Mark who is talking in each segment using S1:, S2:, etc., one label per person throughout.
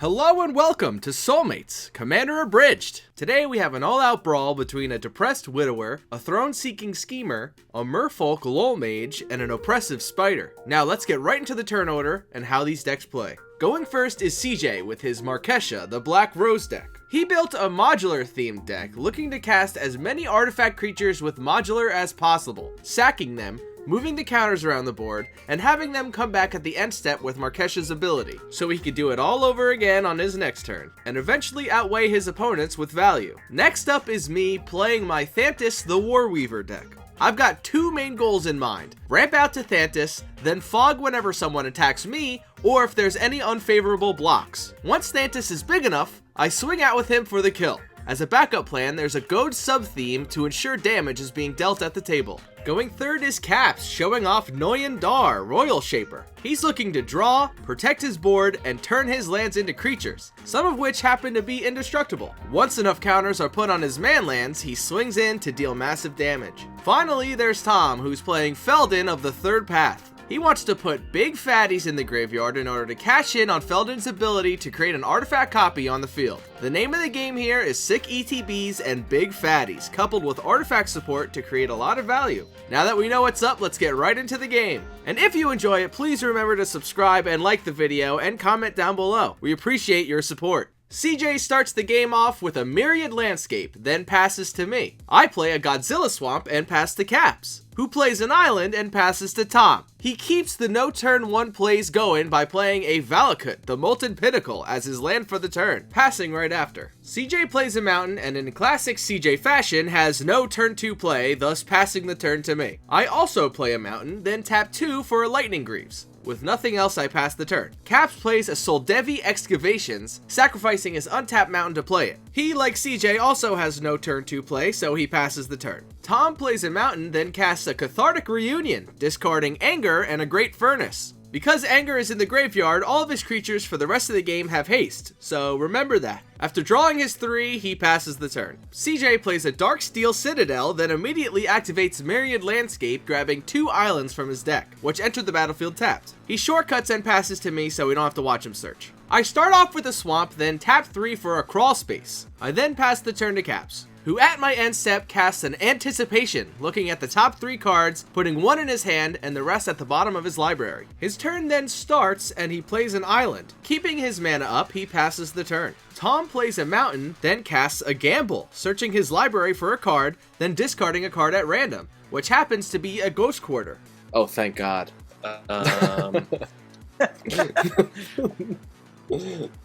S1: Hello and welcome to Soulmates, Commander Abridged. Today we have an all-out brawl between a depressed widower, a throne-seeking schemer, a merfolk lol mage, and an oppressive spider. Now let's get right into the turn order and how these decks play. Going first is CJ with his Marchesa, the Black Rose deck. He built a modular-themed deck, looking to cast as many artifact creatures with modular as possible, sacking them, moving the counters around the board, and having them come back at the end step with Marchesa's ability, so he could do it all over again on his next turn, and eventually outweigh his opponents with value. Next up is me playing my Thantis the Warweaver deck. I've got two main goals in mind: ramp out to Thantis, then fog whenever someone attacks me, or if there's any unfavorable blocks. Once Thantis is big enough, I swing out with him for the kill. As a backup plan, there's a goad sub-theme to ensure damage is being dealt at the table. Going third is Caps, showing off Noyan Dar, Roil Shaper. He's looking to draw, protect his board, and turn his lands into creatures, some of which happen to be indestructible. Once enough counters are put on his man lands, he swings in to deal massive damage. Finally, there's Tom, who's playing Feldon of the Third Path. He wants to put big fatties in the graveyard in order to cash in on Feldon's ability to create an artifact copy on the field. The name of the game here is sick ETBs and big fatties, coupled with artifact support to create a lot of value. Now that we know what's up, let's get right into the game. And if you enjoy it, please remember to subscribe and like the video and comment down below. We appreciate your support. CJ starts the game off with a Myriad Landscape, then passes to me. I play a Godzilla Swamp and pass to Caps, who plays an island and passes to Tom. He keeps the no turn one plays going by playing a Valakut, the Molten Pinnacle, as his land for the turn, passing right after. CJ plays a mountain and in classic CJ fashion has no turn 2 play, thus passing the turn to me. I also play a mountain, then tap 2 for a Lightning Greaves. With nothing else, I pass the turn. Caps plays a Soldevi Excavations, sacrificing his untapped mountain to play it. He, like CJ, also has no turn 2 play, so he passes the turn. Tom plays a mountain, then casts a Cathartic Reunion, discarding Anger and a Great Furnace. Because Anger is in the graveyard, all of his creatures for the rest of the game have haste, so remember that. After drawing his 3, he passes the turn. CJ plays a Darksteel Citadel, then immediately activates Myriad Landscape, grabbing 2 islands from his deck, which enter the battlefield tapped. He shortcuts and passes to me so we don't have to watch him search. I start off with a Swamp, then tap 3 for a Crawl Space. I then pass the turn to Caps, who at my end step casts an Anticipation, looking at the top 3 cards, putting 1 in his hand and the rest at the bottom of his library. His turn then starts and he plays an island. Keeping his mana up, he passes the turn. Tom plays a mountain, then casts a Gamble, searching his library for a card, then discarding a card at random, which happens to be a Ghost Quarter.
S2: Oh, thank God.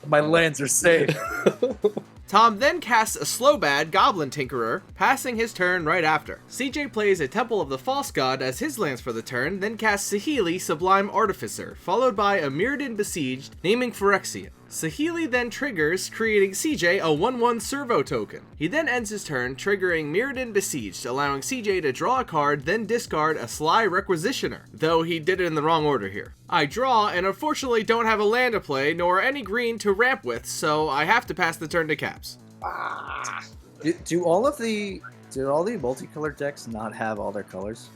S3: My lands are safe.
S1: Tom then casts a Slowbad Goblin Tinkerer, passing his turn right after. CJ plays a Temple of the False God as his lands for the turn, then casts Saheeli Sublime Artificer, followed by a Mirrodin Besieged, naming Phyrexian. Saheeli then triggers, creating CJ a 1/1 servo token. He then ends his turn, triggering Mirrodin Besieged, allowing CJ to draw a card, then discard a Sly Requisitioner, though he did it in the wrong order here. I draw, and unfortunately don't have a land to play, nor any green to ramp with, so I have to pass the turn to Caps.
S3: Do all the multicolored decks not have all their colors?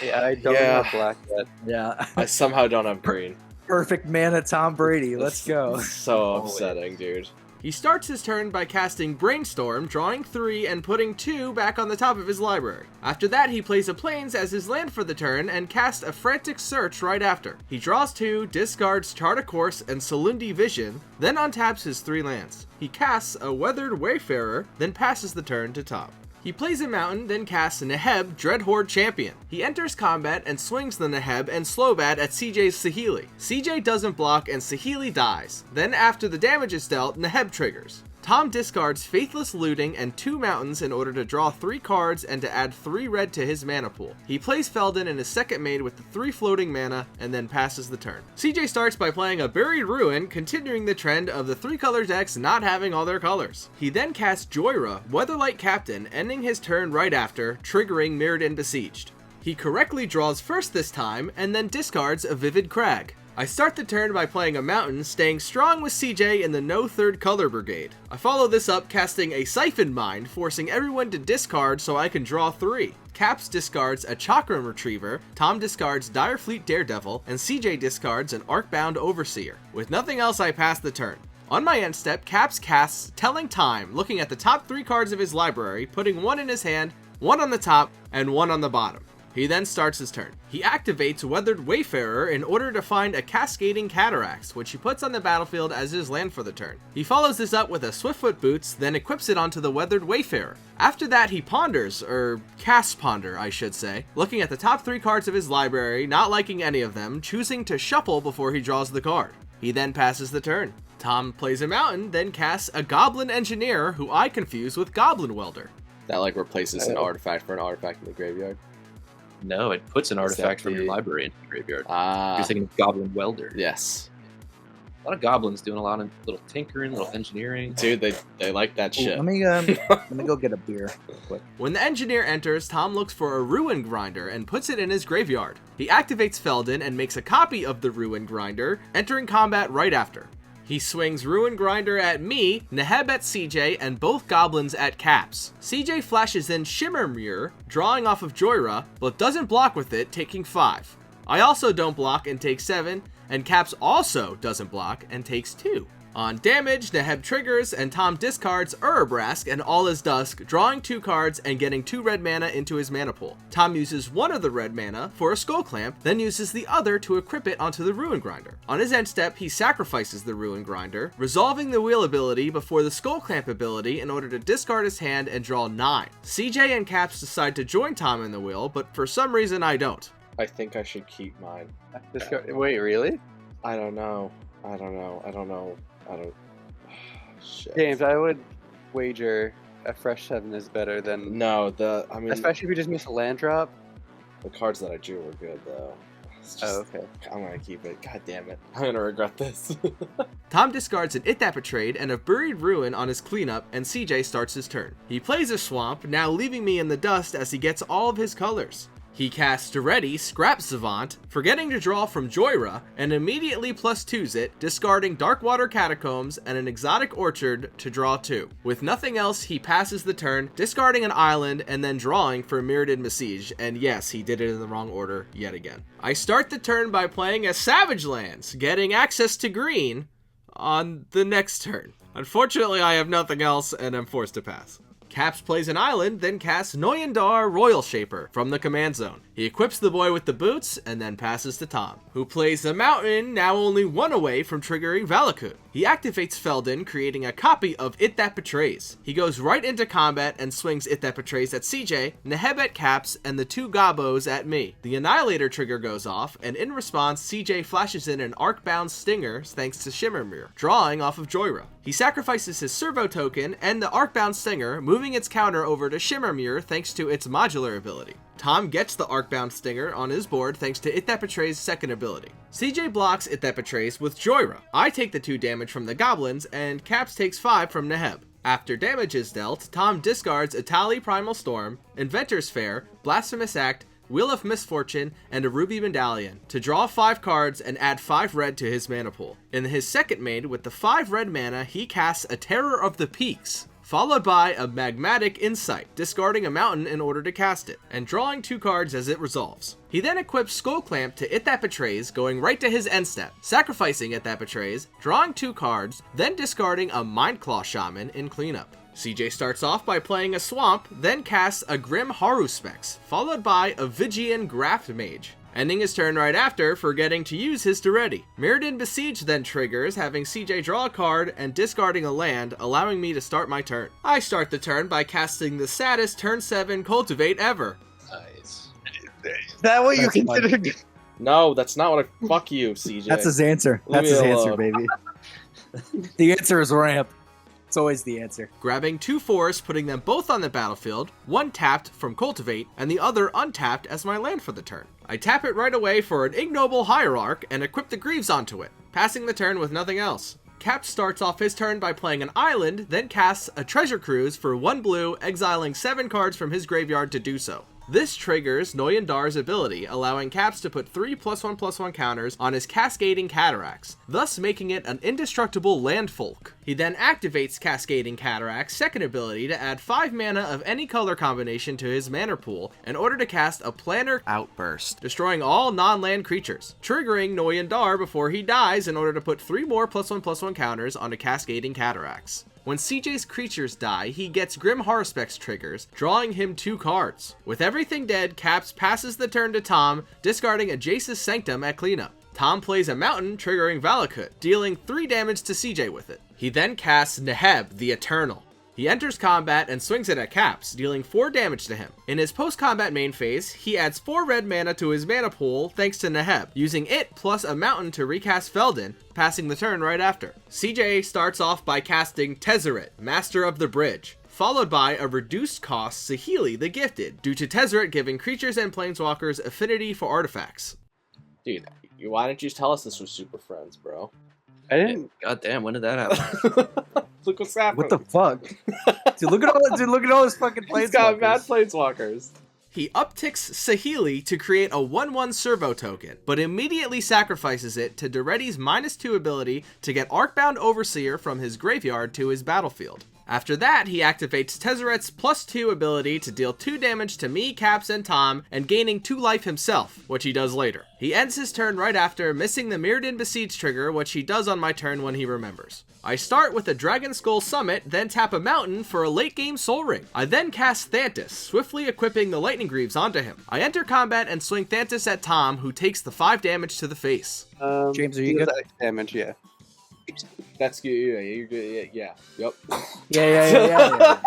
S2: Yeah, I don't have black yet.
S3: Yeah.
S2: I somehow don't have green.
S3: Perfect mana Tom Brady. Let's go.
S2: So upsetting, dude.
S1: He starts his turn by casting Brainstorm, drawing 3 and putting 2 back on the top of his library. After that, he plays a Plains as his land for the turn and casts a Frantic Search right after. He draws 2, discards Chart a Course and Salundi Vision, then untaps his 3 lands. He casts a Weathered Wayfarer, then passes the turn to Tom. He plays a mountain, then casts Neheb, Dreadhorde Champion. He enters combat and swings the Neheb and Slowbad at CJ's Saheeli. CJ doesn't block and Saheeli dies. Then after the damage is dealt, Neheb triggers. Tom discards Faithless Looting and 2 mountains in order to draw 3 cards and to add 3 red to his mana pool. He plays Feldon in his second maid with the 3 floating mana and then passes the turn. CJ starts by playing a Buried Ruin, continuing the trend of the 3-color decks not having all their colors. He then casts Joyra, Weatherlight Captain, ending his turn right after, triggering Mirrodin Besieged. He correctly draws first this time and then discards a Vivid Crag. I start the turn by playing a mountain, staying strong with CJ in the no 3rd color brigade. I follow this up casting a Siphon Mind, forcing everyone to discard so I can draw 3. Caps discards a Chakram Retriever, Tom discards Direfleet Daredevil, and CJ discards an Arcbound Overseer. With nothing else, I pass the turn. On my end step, Caps casts Telling Time, looking at the top 3 cards of his library, putting 1 in his hand, 1 on the top, and 1 on the bottom. He then starts his turn. He activates Weathered Wayfarer in order to find a Cascading Cataracts, which he puts on the battlefield as his land for the turn. He follows this up with a Swiftfoot Boots, then equips it onto the Weathered Wayfarer. After that, he ponders, or casts Ponder, I should say, looking at the top 3 cards of his library, not liking any of them, choosing to shuffle before he draws the card. He then passes the turn. Tom plays a Mountain, then casts a Goblin Engineer, who I confuse with Goblin Welder.
S2: That like replaces an artifact for an artifact in the graveyard.
S4: No, it puts an artifact from your library into the graveyard.
S2: Ah.
S4: You're thinking Goblin Welder.
S2: Yes.
S4: A lot of goblins doing a lot of little tinkering, little engineering.
S2: Dude, they like that shit.
S3: Let me go get a beer real quick.
S1: When the Engineer enters, Tom looks for a Ruin Grinder and puts it in his graveyard. He activates Feldon and makes a copy of the Ruin Grinder, entering combat right after. He swings Ruin Grinder at me, Neheb at CJ, and both goblins at Caps. CJ flashes in Shimmer Mirror, drawing off of Joyra, but doesn't block with it, taking 5. I also don't block and take 7, and Caps also doesn't block and takes 2. On damage, Neheb triggers and Tom discards Urabrask and All Is Dusk, drawing 2 cards and getting 2 red mana into his mana pool. Tom uses 1 of the red mana for a Skull Clamp, then uses the other to equip it onto the Ruin Grinder. On his end step, he sacrifices the Ruin Grinder, resolving the Wheel ability before the Skull Clamp ability in order to discard his hand and draw 9. CJ and Caps decide to join Tom in the wheel, but for some reason I don't.
S2: I think I should keep mine.
S5: Wait, really?
S2: I don't know. Shit.
S5: James, I would wager a fresh 7 is better than...
S2: No,
S5: especially if you just miss a land drop.
S2: The cards that I drew were good, though.
S5: Okay.
S2: I'm gonna keep it. God damn it. I'm gonna regret this.
S1: Tom discards an It That Betrayed and a Buried Ruin on his cleanup, and CJ starts his turn. He plays a Swamp, now leaving me in the dust as he gets all of his colors. He casts Duretti, Scrap Savant, forgetting to draw from Joyra, and immediately +2s it, discarding Darkwater Catacombs and an Exotic Orchard to draw 2. With nothing else, he passes the turn, discarding an island and then drawing for Mirrodin Besiege, and yes, he did it in the wrong order yet again. I start the turn by playing a Savage Lands, getting access to green on the next turn. Unfortunately, I have nothing else and I'm forced to pass. Caps plays an island, then casts Noyan Dar, Roil Shaper from the command zone. He equips the boy with the boots, and then passes to Tom, who plays a mountain, now only 1 away from triggering Valakut. He activates Feldon, creating a copy of It That Betrays. He goes right into combat and swings It That Betrays at CJ, Neheb at Caps, and the 2 Gobos at me. The Annihilator trigger goes off, and in response, CJ flashes in an Arcbound Stinger thanks to Shimmer Mirror, drawing off of Joyra. He sacrifices his Servo token and the Arcbound Stinger, moving its counter over to Shimmer Mirror thanks to its modular ability. Tom gets the Arcbound Stinger on his board thanks to It That Betrays' second ability. CJ blocks It That Betrays with Joyra. I take the 2 damage from the goblins, and Caps takes 5 from Neheb. After damage is dealt, Tom discards Itali Primal Storm, Inventor's Fair, Blasphemous Act, Wheel of Misfortune, and a Ruby Medallion to draw 5 cards and add 5 red to his mana pool. In his second main, with the 5 red mana, he casts a Terror of the Peaks, followed by a Magmatic Insight, discarding a mountain in order to cast it, and drawing 2 cards as it resolves. He then equips Skull Clamp to It That Betrays, going right to his end step, sacrificing It That Betrays, drawing 2 cards, then discarding a Mindclaw Shaman in cleanup. CJ starts off by playing a Swamp, then casts a Grim Haruspex, followed by a Vigian Graft Mage, ending his turn right after, forgetting to use his Duretti. Mirrodin Besiege then triggers, having CJ draw a card and discarding a land, allowing me to start my turn. I start the turn by casting the saddest turn 7 Cultivate ever.
S4: Nice.
S5: Is that what you considered?
S2: No, that's not what I... Fuck you, CJ.
S3: That's his answer.
S2: Leave
S3: That's his
S2: me
S3: answer,
S2: alone.
S3: baby. The answer is ramp. It's always the answer.
S1: Grabbing 2 forests, putting them both on the battlefield, 1 tapped from Cultivate, and the other untapped as my land for the turn. I tap it right away for an Ignoble Hierarch and equip the Greaves onto it, passing the turn with nothing else. Cap starts off his turn by playing an island, then casts a Treasure Cruise for 1 blue, exiling 7 cards from his graveyard to do so. This triggers Noyan Dar's ability, allowing Caps to put 3 +1/+1 counters on his Cascading Cataracts, thus making it an indestructible landfolk. He then activates Cascading Cataract's second ability to add 5 mana of any color combination to his mana pool in order to cast a Planar Outburst, destroying all non-land creatures, triggering Noyan Dar before he dies in order to put 3 more +1/+1 counters onto Cascading Cataracts. When CJ's creatures die, he gets Grim Haruspex triggers, drawing him 2 cards. With everything dead, Caps passes the turn to Tom, discarding a Jace's Sanctum at cleanup. Tom plays a mountain, triggering Valakut, dealing 3 damage to CJ with it. He then casts Neheb, the Eternal. He enters combat and swings it at Caps, dealing 4 damage to him. In his post-combat main phase, he adds 4 red mana to his mana pool thanks to Neheb, using it plus a mountain to recast Feldon, passing the turn right after. CJ starts off by casting Tezzeret, Master of the Bridge, followed by a reduced cost Saheeli the Gifted, due to Tezzeret giving creatures and planeswalkers affinity for artifacts.
S2: Dude, why didn't you tell us this was Super Friends, bro?
S5: I didn't.
S4: God damn, when did that happen?
S2: Look what's happening.
S3: What the fuck? Dude, look at all his fucking planeswalkers.
S2: He's got mad planeswalkers.
S1: He upticks Saheeli to create a 1/1 servo token, but immediately sacrifices it to Daretti's -2 ability to get Arcbound Overseer from his graveyard to his battlefield. After that, he activates Tezzeret's +2 ability to deal 2 damage to me, Caps, and Tom, and gaining 2 life himself, which he does later. He ends his turn right after, missing the Mirrodin Besiege trigger, which he does on my turn when he remembers. I start with a Dragon Skull Summit, then tap a mountain for a late game Soul Ring. I then cast Thantis, swiftly equipping the Lightning Greaves onto him. I enter combat and swing Thantis at Tom, who takes the 5 damage to the face.
S3: James, are you good?
S5: Damage, yeah.
S2: That's good. Yeah, you're good. Yeah. Yep.
S3: Yeah.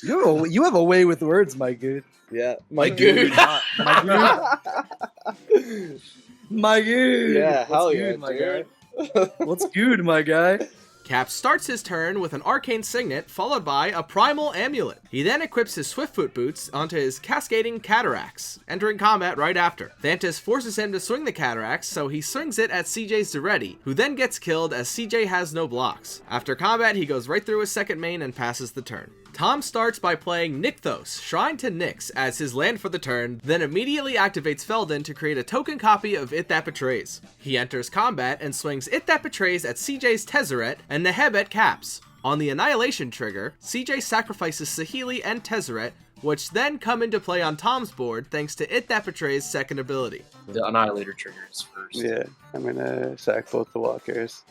S3: You have a way with words, my dude.
S2: Yeah.
S1: My dude.
S3: My dude.
S2: Yeah, hell yeah,
S3: good, my
S2: dude.
S3: guy? What's good, my guy?
S1: Cap starts his turn with an Arcane Signet, followed by a Primal Amulet. He then equips his Swiftfoot boots onto his Cascading Cataracts, entering combat right after. Thantis forces him to swing the Cataracts, so he swings it at CJ's Daretti, who then gets killed as CJ has no blocks. After combat, he goes right through his second main and passes the turn. Tom starts by playing Nykthos, Shrine to Nyx, as his land for the turn, then immediately activates Feldon to create a token copy of It That Betrays. He enters combat and swings It That Betrays at CJ's Tezzeret and Neheb at Caps. On the Annihilation trigger, CJ sacrifices Saheeli and Tezzeret, which then come into play on Tom's board thanks to It That Betrays' second ability.
S4: The Annihilator triggers first.
S5: Yeah, I'm gonna sack both the walkers.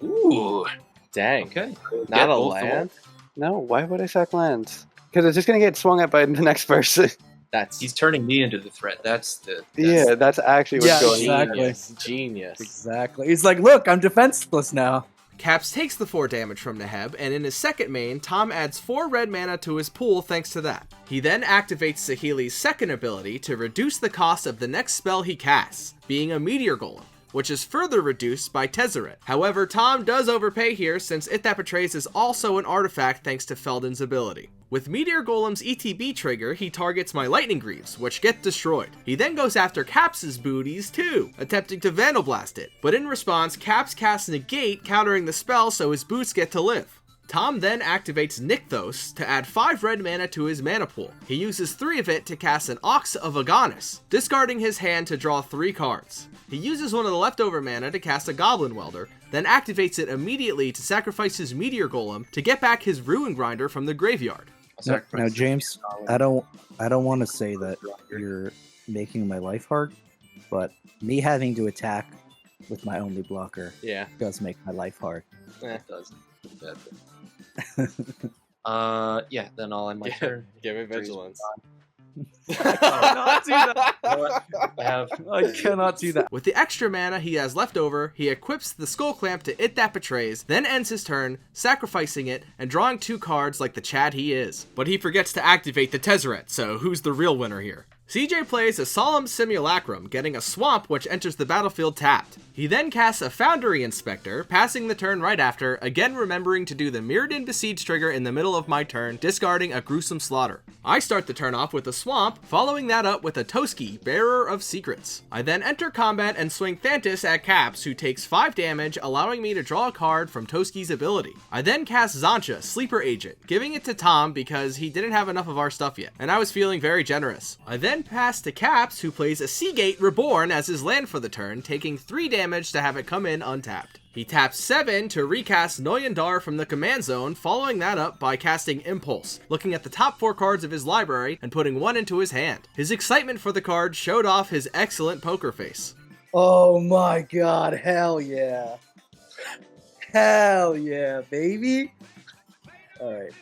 S4: Ooh.
S2: Dang.
S4: Okay.
S2: Not
S4: Yeah,
S2: a
S4: both the
S2: land?
S5: No, why would I sack lands? Because it's just gonna get swung at by the next person.
S2: That's
S4: He's turning me into the threat. That's
S5: Yeah, that's actually what's
S3: Yeah,
S5: going
S3: exactly.
S2: genius. Genius.
S3: Exactly. He's like, look, I'm defenseless now.
S1: Caps takes the 4 damage from Neheb, and in his second main, Tom adds 4 red mana to his pool thanks to that. He then activates Saheeli's second ability to reduce the cost of the next spell he casts, being a Meteor Golem, which is further reduced by Tezzeret. However, Tom does overpay here since It That Betrays is also an artifact thanks to Feldon's ability. With Meteor Golem's ETB trigger, he targets my Lightning Greaves, which get destroyed. He then goes after Caps' booties too, attempting to Vandal Blast it, but in response, Caps casts Negate, countering the spell so his boots get to live. Tom then activates Nykthos to add 5 red mana to his mana pool. He uses 3 of it to cast an Ox of Agonis, discarding his hand to draw 3 cards. He uses one of the leftover mana to cast a Goblin Welder, then activates it immediately to sacrifice his Meteor Golem to get back his Ruin Grinder from the graveyard.
S3: Now, James, I don't want to say that you're making my life hard, but me having to attack with my only blocker
S2: Yeah.
S3: does make my life hard.
S4: It does. Yeah, then I'll end my turn.
S2: Give me vigilance.
S3: I cannot do that.
S4: You know what?
S3: I cannot do that.
S1: With the extra mana he has left over, he equips the Skull Clamp to It That Betrays, then ends his turn, sacrificing it and drawing 2 cards like the Chad he is. But he forgets to activate the Tezzeret, so who's the real winner here? CJ plays a Solemn Simulacrum, getting a Swamp which enters the battlefield tapped. He then casts a Foundry Inspector, passing the turn right after, again remembering to do the Mirrodin Besiege trigger in the middle of my turn, discarding a Gruesome Slaughter. I start the turn off with a Swamp, following that up with a Toski, Bearer of Secrets. I then enter combat and swing Thantis at Caps, who takes 5 damage, allowing me to draw a card from Toski's ability. I then cast Zancha, Sleeper Agent, giving it to Tom because he didn't have enough of our stuff yet, and I was feeling very generous. I then pass to Caps, who plays a Seagate Reborn as his land for the turn, taking 3 damage to have it come in untapped. He taps 7 to recast Noyan Dar from the command zone, following that up by casting Impulse, looking at the top 4 cards of his library and putting 1 into his hand. His excitement for the card showed off his excellent poker face.
S3: Oh my god, hell yeah. Hell yeah, baby. Alright,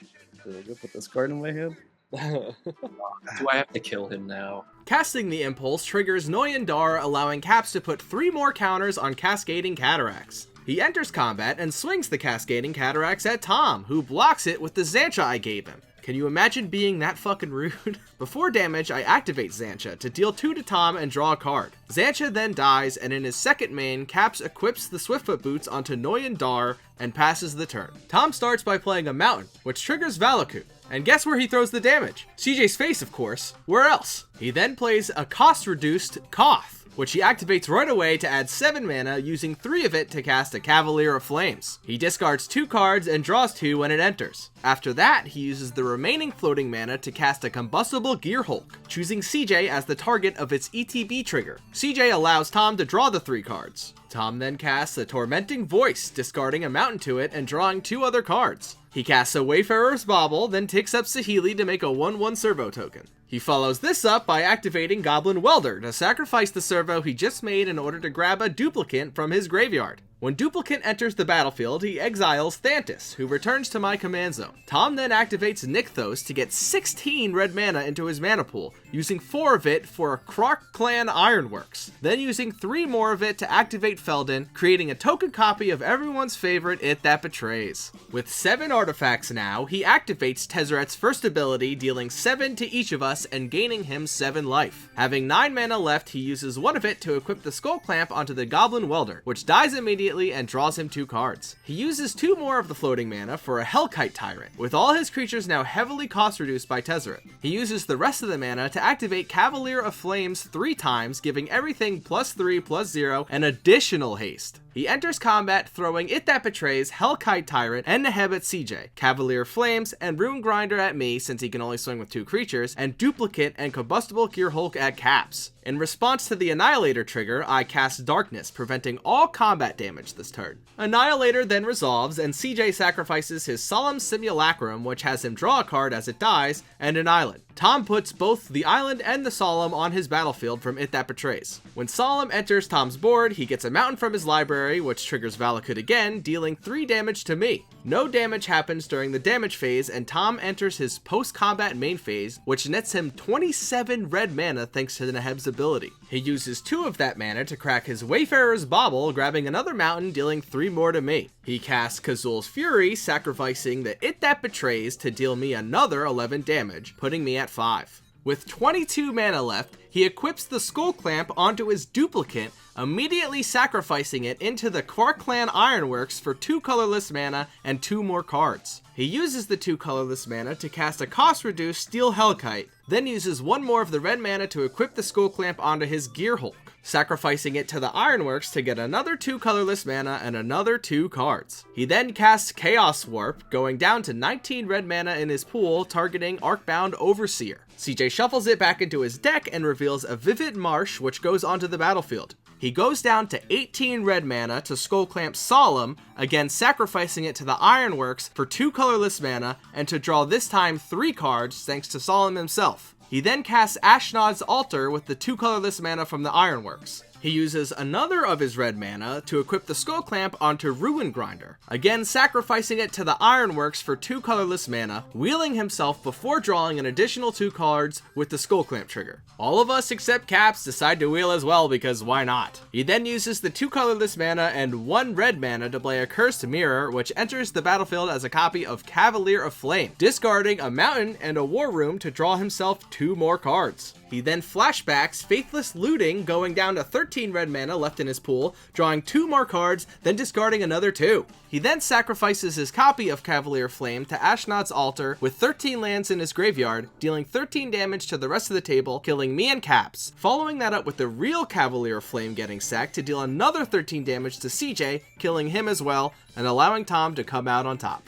S3: so I go put this card in my hand.
S4: Do I have to kill him now?
S1: Casting the Impulse triggers Noyan Dar, allowing Caps to put 3 more counters on Cascading Cataracts. He enters combat and swings the Cascading Cataracts at Tom, who blocks it with the Zancha I gave him. Can you imagine being that fucking rude? Before damage, I activate Zancha to deal 2 to Tom and draw a card. Zancha then dies, and in his second main, Caps equips the Swiftfoot Boots onto Noyan Dar and passes the turn. Tom starts by playing a Mountain, which triggers Valakut. And guess where he throws the damage? CJ's face, of course. Where else? He then plays a cost-reduced Koth, which he activates right away to add 7 mana, using 3 of it to cast a Cavalier of Flames. He discards 2 cards and draws 2 when it enters. After that, he uses the remaining floating mana to cast a Combustible Gearhulk, choosing CJ as the target of its ETB trigger. CJ allows Tom to draw the 3 cards. Tom then casts a Tormenting Voice, discarding a Mountain to it and drawing 2 other cards. He casts a Wayfarer's Bauble, then ticks up Saheeli to make a 1/1 servo token. He follows this up by activating Goblin Welder to sacrifice the servo he just made in order to grab a duplicate from his graveyard. When Duplicate enters the battlefield, he exiles Thantis, who returns to my command zone. Tom then activates Nykthos to get 16 red mana into his mana pool, using 4 of it for a Krark Clan Ironworks, then using 3 more of it to activate Feldon, creating a token copy of everyone's favorite It That Betrays. With 7 artifacts now, he activates Tezzeret's first ability, dealing 7 to each of us and gaining him 7 life. Having 9 mana left, he uses 1 of it to equip the Skull Clamp onto the Goblin Welder, which dies immediately and draws him 2 cards. He uses 2 more of the floating mana for a Hellkite Tyrant, with all his creatures now heavily cost reduced by Tezzeret. He uses the rest of the mana to activate Cavalier of Flames 3 times, giving everything +3/+0 and additional haste. He enters combat throwing It That Betrays, Hellkite Tyrant, and Neheb at CJ, Cavalier of Flames, and Rune Grinder at me since he can only swing with 2 creatures, and Duplicate and Combustible Gearhulk at Caps. In response to the Annihilator trigger, I cast Darkness, preventing all combat damage this turn. Annihilator then resolves, and CJ sacrifices his Solemn Simulacrum, which has him draw a card as it dies, and an island. Tom puts both the island and the Solemn on his battlefield from It That Betrays. When Solemn enters Tom's board, he gets a mountain from his library, which triggers Valakut again, dealing 3 damage to me. No damage happens during the damage phase, and Tom enters his post-combat main phase, which nets him 27 red mana thanks to Neheb's ability. He uses 2 of that mana to crack his Wayfarer's Bauble, grabbing another mountain, dealing 3 more to me. He casts Kazul's Fury, sacrificing the It That Betrays to deal me another 11 damage, putting me at 5. With 22 mana left, he equips the Skull Clamp onto his Duplicate, immediately sacrificing it into the Krark Clan Ironworks for 2 colorless mana and 2 more cards. He uses the 2 colorless mana to cast a cost-reduced Steel Hellkite, then uses 1 more of the red mana to equip the Skull Clamp onto his Gearhulk, sacrificing it to the Ironworks to get another 2 colorless mana and another 2 cards. He then casts Chaos Warp, going down to 19 red mana in his pool, targeting Arcbound Overseer. CJ shuffles it back into his deck and reveals a Vivid Marsh, which goes onto the battlefield. He goes down to 18 red mana to Skull Clamp Solemn, again sacrificing it to the Ironworks for 2 colorless mana and to draw this time 3 cards thanks to Solemn himself. He then casts Ashnod's Altar with the 2 colorless mana from the Ironworks. He uses another of his red mana to equip the Skull Clamp onto Rune Grinder, again sacrificing it to the Ironworks for 2 colorless mana, wheeling himself before drawing an additional 2 cards with the Skull Clamp trigger. All of us except Caps decide to wheel as well because why not? He then uses the 2 colorless mana and 1 red mana to play a Cursed Mirror, which enters the battlefield as a copy of Cavalier of Flame, discarding a mountain and a War Room to draw himself 2 more cards. He then flashbacks Faithless looting, going down to 13 red mana left in his pool, drawing 2 more cards, then discarding another 2. He then sacrifices his copy of Cavalier Flame to Ashnod's Altar with 13 lands in his graveyard, dealing 13 damage to the rest of the table, killing me and Caps. Following that up with the real Cavalier Flame getting sacked to deal another 13 damage to CJ, killing him as well, and allowing Tom to come out on top.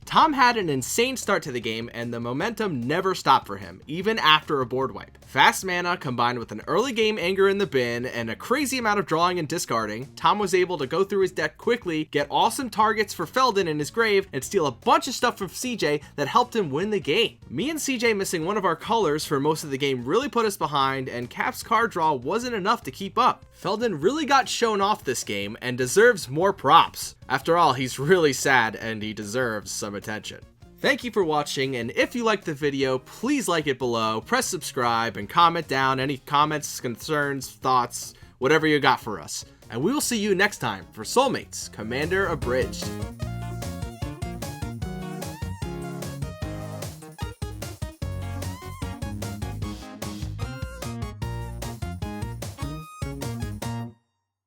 S1: Tom had an insane start to the game, and the momentum never stopped for him, even after a board wipe. Fast mana combined with an early game anger in the bin and a crazy amount of drawing and discarding, Tom was able to go through his deck quickly, get awesome targets for Feldon in his grave, and steal a bunch of stuff from CJ that helped him win the game. Me and CJ missing one of our colors for most of the game really put us behind, and Cap's card draw wasn't enough to keep up. Feldon really got shown off this game and deserves more props. After all, he's really sad and he deserves some attention. Thank you for watching, and if you liked the video, please like it below, press subscribe, and comment down any comments, concerns, thoughts, whatever you got for us. And we will see you next time for Soulmates Commander Abridged.